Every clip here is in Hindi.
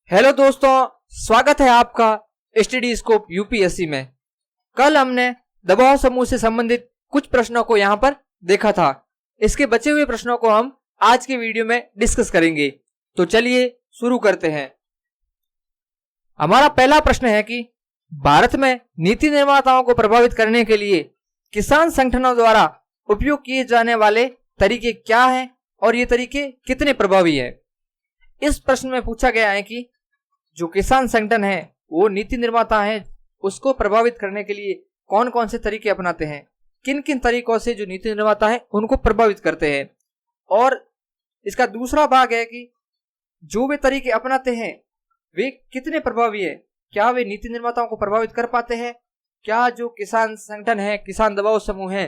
हेलो दोस्तों, स्वागत है आपका स्टडी स्कोप यूपीएससी में। कल हमने दबाव समूह से संबंधित कुछ प्रश्नों को यहाँ पर देखा था। इसके बचे हुए प्रश्नों को हम आज के वीडियो में डिस्कस करेंगे। तो चलिए शुरू करते हैं। हमारा पहला प्रश्न है कि भारत में नीति निर्माताओं को प्रभावित करने के लिए किसान संगठनों द्वारा उपयोग किए जाने वाले तरीके क्या हैं और ये तरीके कितने प्रभावी हैं। इस प्रश्न में पूछा गया है कि जो किसान संगठन है वो नीति निर्माता है, उसको प्रभावित करने के लिए कौन कौन से तरीके अपनाते हैं, किन किन तरीकों से जो नीति निर्माता है उनको प्रभावित करते हैं। और इसका दूसरा भाग है कि जो वे तरीके अपनाते हैं वे कितने प्रभावी है, क्या वे नीति निर्माताओं को प्रभावित कर पाते हैं, क्या जो किसान संगठन है, किसान दबाव समूह है,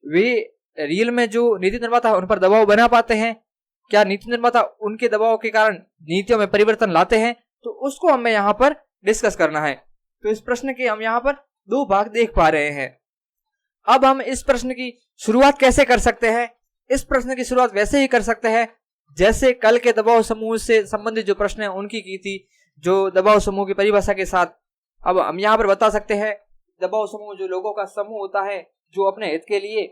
वे रियल में जो नीति निर्माता है उन पर दबाव बना पाते हैं, क्या नीति निर्माता उनके दबाव के कारण नीतियों में परिवर्तन लाते हैं। तो उसको हमें यहाँ पर डिस्कस करना है। तो इस प्रश्न के हम यहाँ पर दो भाग देख पा रहे हैं। अब हम इस प्रश्न की शुरुआत कैसे कर सकते हैं। इस प्रश्न की शुरुआत वैसे ही कर सकते हैं जैसे कल के दबाव समूह से संबंधित जो प्रश्न है उनकी की थी, जो दबाव समूह की परिभाषा के साथ। अब हम यहाँ पर बता सकते हैं दबाव समूह जो लोगों का समूह होता है जो अपने हित के लिए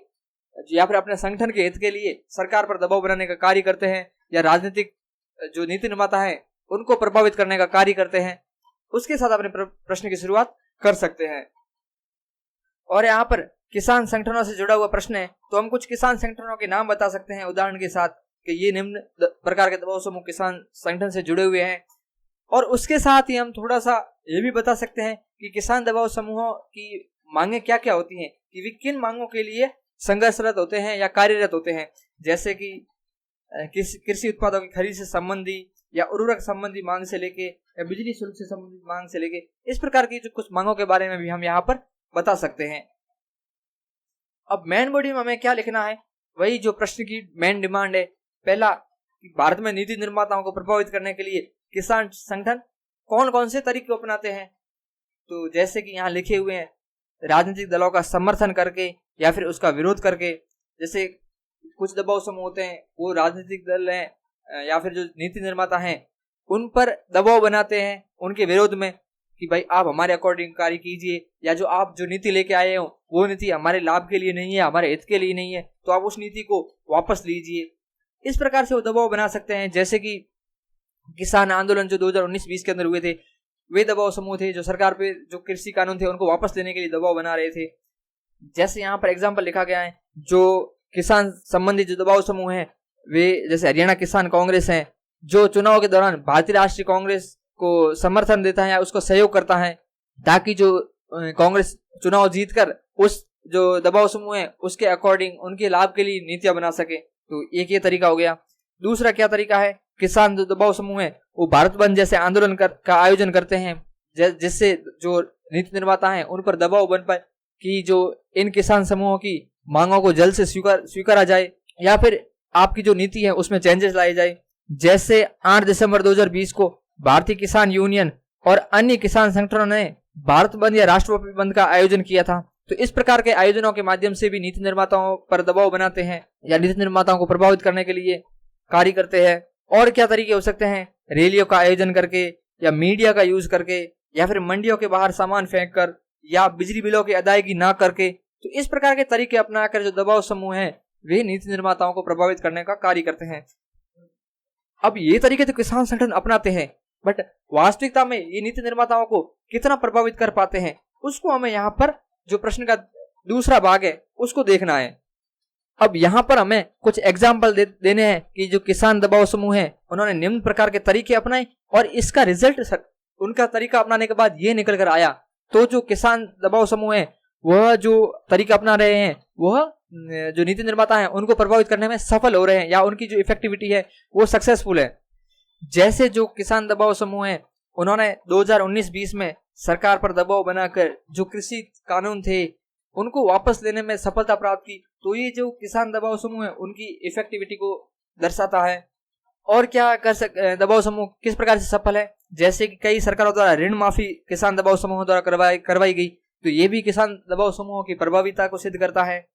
या फिर अपने संगठन के हित के लिए सरकार पर दबाव बनाने का कार्य करते हैं, या राजनीतिक जो नीति निर्माता है उनको प्रभावित करने का कार्य करते हैं। उसके साथ अपने प्रश्न की शुरुआत कर सकते हैं। और यहाँ पर किसान संगठनों से जुड़ा हुआ प्रश्न है तो हम कुछ किसान संगठनों के नाम बता सकते हैं उदाहरण के साथ कि ये निम्न प्रकार के दबाव समूह किसान संगठन से जुड़े हुए हैं। और उसके साथ ही हम थोड़ा सा ये भी बता सकते हैं कि किसान दबाव समूहों की मांगे क्या क्या होती हैं, कि वे किन मांगों के लिए संघर्षरत होते हैं या कार्यरत होते हैं, जैसे कि कृषि उत्पादों की खरीद से संबंधी या उर्वरक संबंधी मांग से लेके या बिजली शुल्क से संबंधित मांग से लेके इस प्रकार की जो कुछ मांगों के बारे में भी हम यहाँ पर बता सकते हैं। अब मेन बॉडी में हमें क्या लिखना है, वही जो प्रश्न की मेन डिमांड है। पहला कि भारत में नीति निर्माताओं को प्रभावित करने के लिए किसान संगठन कौन कौन से तरीके अपनाते हैं। तो जैसे कि यहाँ लिखे हुए हैं, राजनीतिक दलों का समर्थन करके या फिर उसका विरोध करके। जैसे कुछ दबाव समूह होते हैं वो राजनीतिक दल हैं या फिर जो नीति निर्माता हैं उन पर दबाव बनाते हैं उनके विरोध में कि भाई आप हमारे अकॉर्डिंग कार्य कीजिए, या जो आप जो नीति लेके आए हो वो नीति हमारे लाभ के लिए नहीं है, हमारे हित के लिए नहीं है, तो आप उस नीति को वापस लीजिए। इस प्रकार से वो दबाव बना सकते हैं। जैसे कि किसान आंदोलन जो 2019-20 के अंदर हुए थे, वे दबाव समूह थे जो सरकार पे जो कृषि कानून थे उनको वापस लेने के लिए दबाव बना रहे थे। जैसे यहाँ पर एग्जाम्पल लिखा गया है, जो किसान संबंधी जो दबाव समूह है वे जैसे हरियाणा किसान कांग्रेस है, जो चुनाव के दौरान भारतीय राष्ट्रीय कांग्रेस को समर्थन देता है या उसको सहयोग करता है ताकि जो कांग्रेस चुनाव जीतकर उस जो दबाव समूह है उसके अकॉर्डिंग उनके लाभ के लिए नीतियां बना सके। तो एक ये तरीका हो गया। दूसरा क्या तरीका है, किसान जो दबाव समूह है वो भारत बंद जैसे आंदोलन का आयोजन करते हैं जिससे जो नीति निर्माता है उन पर दबाव बन पाए कि जो इन किसान समूहों की मांगों को जल्द से स्वीकारा जाए या फिर आपकी जो नीति है उसमें चेंजेस लाए जाए। जैसे 8 दिसंबर 2020 को भारतीय किसान यूनियन और अन्य किसान संगठनों ने भारत बंद या राष्ट्रव्यापी बंद का आयोजन किया था। तो इस प्रकार के आयोजनों के माध्यम से भी नीति निर्माताओं पर दबाव बनाते हैं या नीति निर्माताओं को प्रभावित करने के लिए कार्य करते हैं। और क्या तरीके हो सकते हैं, रैलियों का आयोजन करके या मीडिया का यूज करके या फिर मंडियों के बाहर सामान फेंक कर या बिजली बिलों की अदायगी ना करके। तो इस प्रकार के तरीके अपनाकर जो दबाव समूह है वे नीति निर्माताओं को प्रभावित करने का कार्य करते हैं। अब ये तरीके तो किसान संगठन अपनाते हैं, बट वास्तविकता में ये नीति निर्माताओं को कितना प्रभावित कर पाते हैं उसको हमें यहाँ पर जो प्रश्न का दूसरा भाग है उसको देखना है। अब यहाँ पर हमें कुछ एग्जाम्पल देने हैं कि जो किसान दबाव समूह है उन्होंने निम्न प्रकार के तरीके अपनाए और इसका रिजल्ट उनका तरीका अपनाने के बाद ये निकल कर आया। तो जो किसान दबाव समूह है वह जो तरीका अपना रहे हैं वह जो नीति निर्माता है उनको प्रभावित करने में सफल हो रहे हैं या उनकी जो इफेक्टिविटी है वो सक्सेसफुल है। जैसे जो किसान दबाव समूह है उन्होंने 2019-20 में सरकार पर दबाव बनाकर जो कृषि कानून थे उनको वापस लेने में सफलता प्राप्त की। तो ये जो किसान दबाव समूह है उनकी इफेक्टिविटी को दर्शाता है। और क्या दबाव समूह किस प्रकार से सफल है, जैसे कि कई सरकारों द्वारा ऋण माफी किसान दबाव समूहों द्वारा करवाई गई। तो ये भी किसान दबाव समूहों की प्रभाविता को सिद्ध करता है।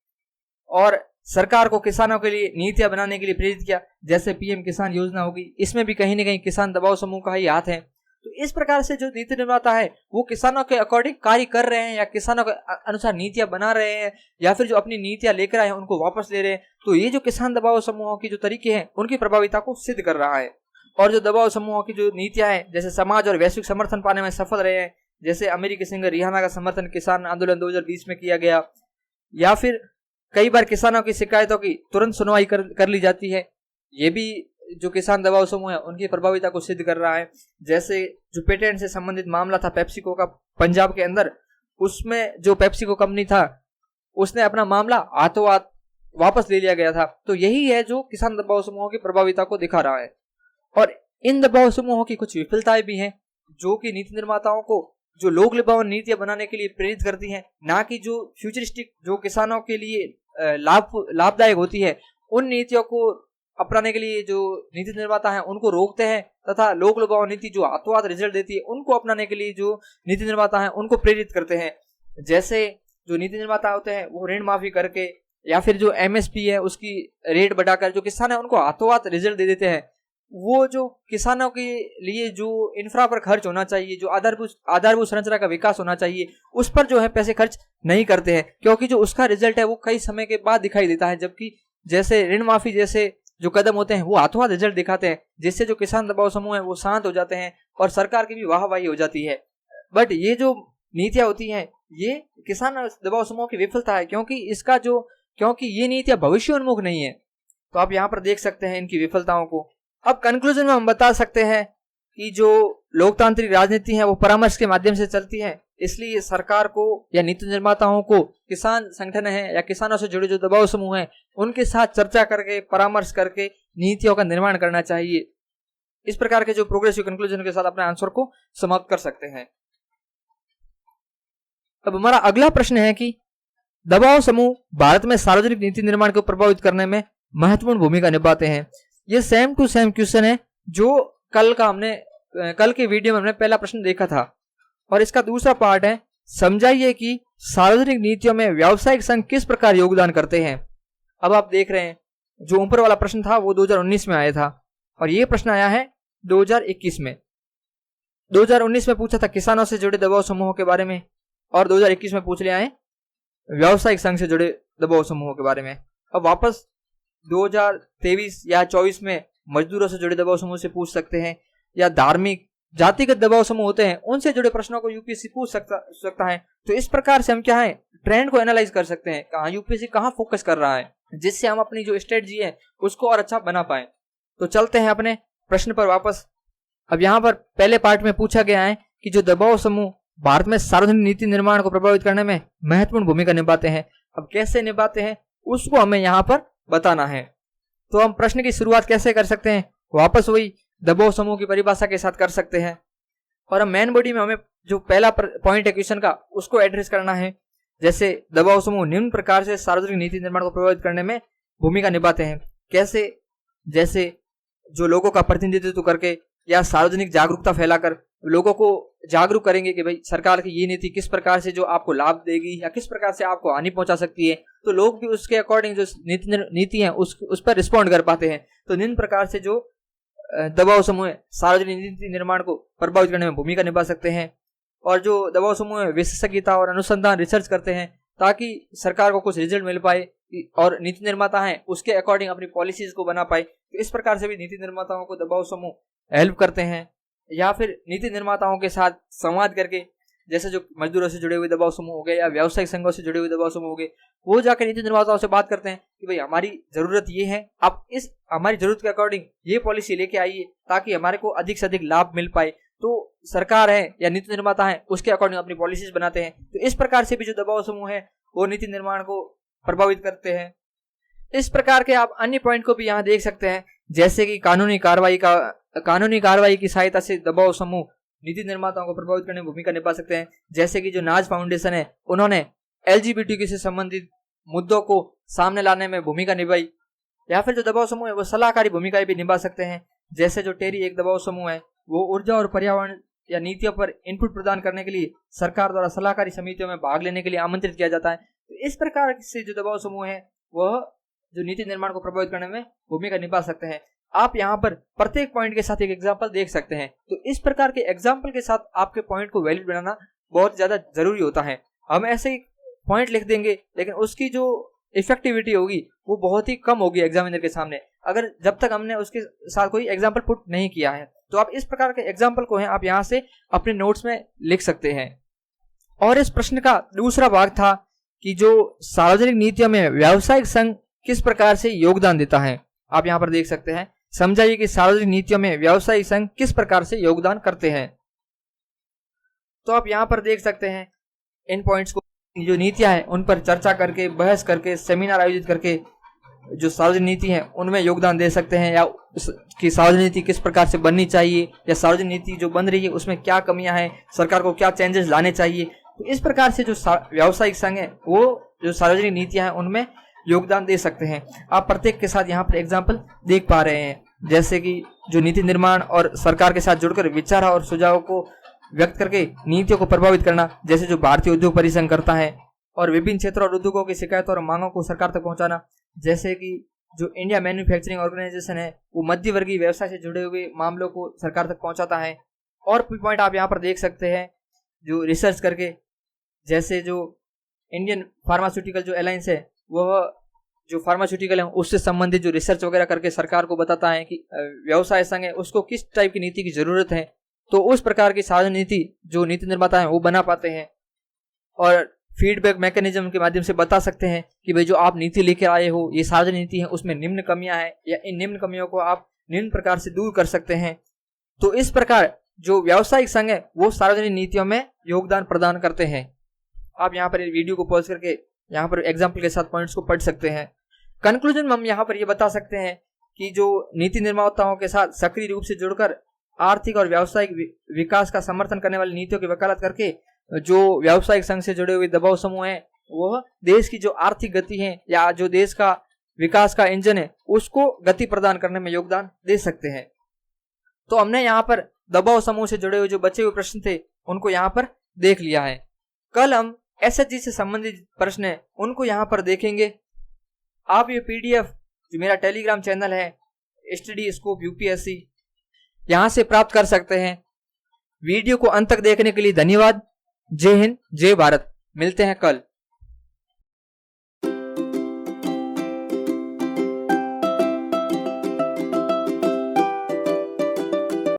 और सरकार को किसानों के लिए नीतियां बनाने के लिए प्रेरित किया, जैसे पीएम किसान योजना होगी, इसमें भी कहीं न कहीं किसान दबाव समूह का ही हाथ है। तो इस प्रकार से जो नीति निर्माता है वो किसानों के अकॉर्डिंग कार्य कर रहे हैं या किसानों के अनुसार नीतियां बना रहे हैं या फिर जो अपनी नीतियां लेकर आए हैं उनको वापस ले रहे हैं। तो ये जो किसान दबाव समूहों की जो तरीके हैं उनकी प्रभाविता को सिद्ध कर रहा है। और जो दबाव समूहों की जो नीतियां हैं जैसे समाज और वैश्विक समर्थन पाने में सफल रहे हैं, जैसे अमेरिकी सिंगर रिहाना का समर्थन किसान आंदोलन 2020 में किया गया, या फिर कई बार किसानों की शिकायतों की तुरंत सुनवाई कर ली जाती है, ये भी जो किसान दबाव समूह है उनकी प्रभाविता को सिद्ध कर रहा है। जैसे जो पेटेंट से संबंधित मामला था पेप्सिको का पंजाब के अंदर, उसमें जो पेप्सिको कंपनी था उसने अपना मामला हाथों हाथ वापस ले लिया गया था। तो यही है जो किसान दबाव समूहों की प्रभाविता को दिखा रहा है। और इन दबाव समूहों की कुछ विफलताएं भी हैं जो कि नीति निर्माताओं को जो लोक लुभावन नीतियां बनाने के लिए प्रेरित करती हैं, ना कि जो फ्यूचरिस्टिक जो किसानों के लिए लाभदायक होती है उन नीतियों को अपनाने के लिए जो नीति निर्माता हैं उनको रोकते हैं, तथा लोक लुभावन नीति जो हाथों हाथ रिजल्ट देती है उनको अपनाने के लिए जो नीति निर्माता हैं उनको प्रेरित करते हैं। जैसे जो नीति निर्माता होते हैं वो ऋण माफी करके या फिर जो एमएसपी है उसकी रेट बढ़ाकर जो किसान है उनको हाथों हाथ रिजल्ट दे देते हैं। वो जो किसानों के लिए जो इंफ्रा पर खर्च होना चाहिए, जो आधारभूत संरचना का विकास होना चाहिए, उस पर जो है पैसे खर्च नहीं करते हैं, क्योंकि जो उसका रिजल्ट है वो कई समय के बाद दिखाई देता है। जबकि जैसे ऋण माफी जैसे जो कदम होते हैं वो हाथों हाथ रिजल्ट दिखाते हैं, जिससे जो किसान दबाव समूह है वो शांत हो जाते हैं और सरकार की भी वाहवाही हो जाती है। बट ये जो नीतियां होती हैं ये किसान दबाव समूह की विफलता है, क्योंकि ये नीतियां भविष्योन्मुख नहीं है। तो आप यहाँ पर देख सकते हैं इनकी विफलताओं को। अब कंक्लूजन में हम बता सकते हैं कि जो लोकतांत्रिक राजनीति है वो परामर्श के माध्यम से चलती है, इसलिए सरकार को या नीति निर्माताओं को किसान संगठन है या किसानों से जुड़े जो दबाव समूह हैं उनके साथ चर्चा करके परामर्श करके नीतियों का निर्माण करना चाहिए। इस प्रकार के जो प्रोग्रेसिव कंक्लूजन के साथ अपने आंसर को समाप्त कर सकते हैं। अब हमारा अगला प्रश्न है कि दबाव समूह भारत में सार्वजनिक नीति निर्माण को प्रभावित करने में महत्वपूर्ण भूमिका निभाते हैं। ये सेम टू सेम क्वेश्चन है जो कल के वीडियो में हमने पहला प्रश्न देखा था। और इसका दूसरा पार्ट है समझाइए कि सार्वजनिक नीतियों में व्यावसायिक संघ किस प्रकार योगदान करते हैं। अब आप देख रहे हैं जो ऊपर वाला प्रश्न था वो 2019 में आया था और ये प्रश्न आया है 2021 में। 2019 में पूछा था किसानों से जुड़े दबाव समूहों के बारे में और 2021 में पूछ लिया है व्यावसायिक संघ से जुड़े दबाव समूहों के बारे में। अब वापस 2023 या 24 में मजदूरों से जुड़े दबाव समूह से पूछ सकते हैं, या धार्मिक जातिगत दबाव समूह होते हैं उनसे जुड़े प्रश्नों को यूपीएससी पूछ सकता है। तो इस प्रकार से हम क्या है ट्रेंड को एनालाइज कर सकते हैं, कहाँ यूपीएससी कहाँ फोकस कर रहा है, जिससे हम अपनी जो स्ट्रेटजी है उसको और अच्छा बना पाए। तो चलते हैं अपने प्रश्न पर वापस। अब यहाँ पर पहले पार्ट में पूछा गया है कि जो दबाव समूह भारत में सार्वजनिक नीति निर्माण को प्रभावित करने में महत्वपूर्ण भूमिका निभाते हैं। अब कैसे निभाते हैं उसको हमें यहाँ पर बताना है। तो हम प्रश्न की शुरुआत कैसे कर सकते हैं, वापस वही दबाव समूह की परिभाषा के साथ कर सकते हैं। और हम मेन बॉडी में हमें जो पहला पॉइंट है क्वेश्चन का उसको एड्रेस करना है। जैसे दबाव समूह निम्न प्रकार से सार्वजनिक नीति निर्माण को प्रभावित करने में भूमिका निभाते हैं। कैसे? जैसे जो लोगों का प्रतिनिधित्व करके या सार्वजनिक जागरूकता फैलाकर लोगों को जागरूक करेंगे कि भाई सरकार की ये नीति किस प्रकार से जो आपको लाभ देगी या किस प्रकार से आपको हानि पहुंचा सकती है, तो लोग भी उसके अकॉर्डिंग जो नीति है उस पर रिस्पॉन्ड कर पाते हैं। तो निम्न प्रकार से जो दबाव समूह सार्वजनिक नीति निर्माण को प्रभावित करने में भूमिका निभा सकते हैं। और जो दबाव समूह विशेषज्ञता और अनुसंधान रिसर्च करते हैं ताकि सरकार को कुछ रिजल्ट मिल पाए और नीति निर्माता है उसके अकॉर्डिंग अपनी पॉलिसीज को बना पाए। तो इस प्रकार से भी नीति निर्माताओं को दबाव समूह हेल्प करते हैं। या फिर नीति निर्माताओं के साथ संवाद करके, जैसे जो मजदूरों से जुड़े हुए दबाव समूह हो गए या व्यावसायिक संघों से जुड़े हुए दबाव समूह हो गए, वो जाकर नीति निर्माताओं से बात करते हैं कि भाई हमारी जरूरत ये है, आप इस हमारी जरूरत के अकॉर्डिंग ये पॉलिसी लेके आइए ताकि हमारे को अधिक से अधिक लाभ मिल पाए। तो सरकार है या नीति निर्माता है उसके अकॉर्डिंग अपनी पॉलिसीज बनाते हैं। तो इस प्रकार से भी जो दबाव समूह है वो नीति निर्माण को प्रभावित करते हैं। इस प्रकार के आप अन्य पॉइंट को भी यहाँ देख सकते हैं, जैसे कि कानूनी कार्रवाई की सहायता से दबाव समूह नीति निर्माताओं को प्रभावित करने में भूमिका निभा सकते हैं। जैसे कि जो नाज फाउंडेशन है उन्होंने एलजीबीटीक्यू से संबंधित मुद्दों को सामने लाने में भूमिका निभाई। या फिर जो दबाव समूह है वो सलाहकारी भूमिकाएं भी निभा सकते हैं। जैसे जो टेरी एक दबाव समूह है वो ऊर्जा और पर्यावरण या नीतियों पर इनपुट प्रदान करने के लिए सरकार द्वारा सलाहकारी समितियों में भाग लेने के लिए आमंत्रित किया जाता है। तो इस प्रकार से जो दबाव समूह है वह जो नीति निर्माण को प्रभावित करने में भूमिका निभा सकते हैं। आप यहाँ पर प्रत्येक पॉइंट के साथ एक एग्जाम्पल देख सकते हैं। तो इस प्रकार के एग्जाम्पल के साथ आपके पॉइंट को वैलिड बनाना बहुत ज्यादा जरूरी होता है। हम ऐसे ही पॉइंट लिख देंगे लेकिन उसकी जो इफेक्टिविटी होगी वो बहुत ही कम होगी एग्जामिनर के सामने, अगर जब तक हमने उसके साथ कोई एग्जाम्पल पुट नहीं किया है। तो आप इस प्रकार के एग्जाम्पल को है आप यहाँ से अपने नोट्स में लिख सकते हैं। और इस प्रश्न का दूसरा भाग था कि जो सार्वजनिक नीतियों में व्यावसायिक संघ किस प्रकार से योगदान देता है। आप यहाँ पर देख सकते हैं, समझाइए कि सार्वजनिक नीतियों में व्यावसायिक संघ किस प्रकार से योगदान करते हैं। तो आप यहाँ पर देख सकते हैं इन पॉइंट्स को, जो नीतियां हैं उन पर चर्चा करके, बहस करके, सेमिनार आयोजित करके जो सार्वजनिक नीति है उनमें योगदान दे सकते हैं, या कि सार्वजनिक नीति किस प्रकार से बननी चाहिए, या सार्वजनिक नीति जो बन रही है उसमें क्या कमियां हैं, सरकार को क्या चेंजेस लाने चाहिए। तो इस प्रकार से जो व्यावसायिक संघ है वो जो सार्वजनिक नीतियां हैं उनमें योगदान दे सकते हैं। आप प्रत्येक के साथ यहाँ पर एग्जाम्पल देख पा रहे हैं, जैसे कि जो नीति निर्माण और सरकार के साथ जुड़कर विचार और सुझावों को व्यक्त करके नीतियों को प्रभावित करना, जैसे जो भारतीय उद्योग परिसंघ करता है, और विभिन्न क्षेत्रों और उद्योगों की शिकायतों और मांगों को सरकार तक पहुंचाना, जैसे कि जो इंडिया मैन्युफैक्चरिंग ऑर्गेनाइजेशन है वो मध्यवर्गीय व्यवसाय से जुड़े हुए मामलों को सरकार तक पहुंचाता है। और भी पॉइंट आप यहाँ पर देख सकते हैं, जो रिसर्च करके, जैसे जो इंडियन फार्मास्यूटिकल जो अलायंस है वह जो फार्मास्यूटिकल है उससे संबंधित जो रिसर्च वगैरह करके सरकार को बताता है कि व्यवसाय संघ है उसको किस टाइप की नीति की जरूरत है। तो उस प्रकार की सार्वजनिक नीति जो नीति निर्माता है वो बना पाते हैं, और फीडबैक मैकेनिज्म के माध्यम से बता सकते हैं कि भाई जो आप नीति लेकर आए हो ये सार्वजनिक नीति है, उसमें निम्न कमियां हैं, या इन निम्न कमियों को आप निम्न प्रकार से दूर कर सकते हैं। तो इस प्रकार जो व्यावसायिक संघ है वो सार्वजनिक नीतियों में योगदान प्रदान करते हैं। आप यहाँ पर वीडियो को पॉज करके यहाँ पर एग्जाम्पल के साथ पॉइंट्स को पढ़ सकते हैं। कंक्लूजन में हम यहाँ पर ये बता सकते हैं कि जो नीति निर्माताओं के साथ सक्रिय रूप से जुड़कर आर्थिक और व्यावसायिक विकास का समर्थन करने वाली नीतियों की वकालत करके जो व्यावसायिक संघ से जुड़े हुए दबाव समूह हैं वह देश की जो आर्थिक गति है या जो देश का विकास का इंजन है उसको गति प्रदान करने में योगदान दे सकते हैं। तो हमने यहाँ पर दबाव समूह से जुड़े हुए जो बचे हुए प्रश्न थे उनको यहाँ पर देख लिया है। कल हम एसएचजी से संबंधित प्रश्न है उनको यहाँ पर देखेंगे। आप ये पीडीएफ जो मेरा टेलीग्राम चैनल है स्टडी स्कोप यूपीएससी यहाँ से प्राप्त कर सकते हैं। वीडियो को अंत तक देखने के लिए धन्यवाद। जय हिंद, जय भारत। मिलते हैं कल।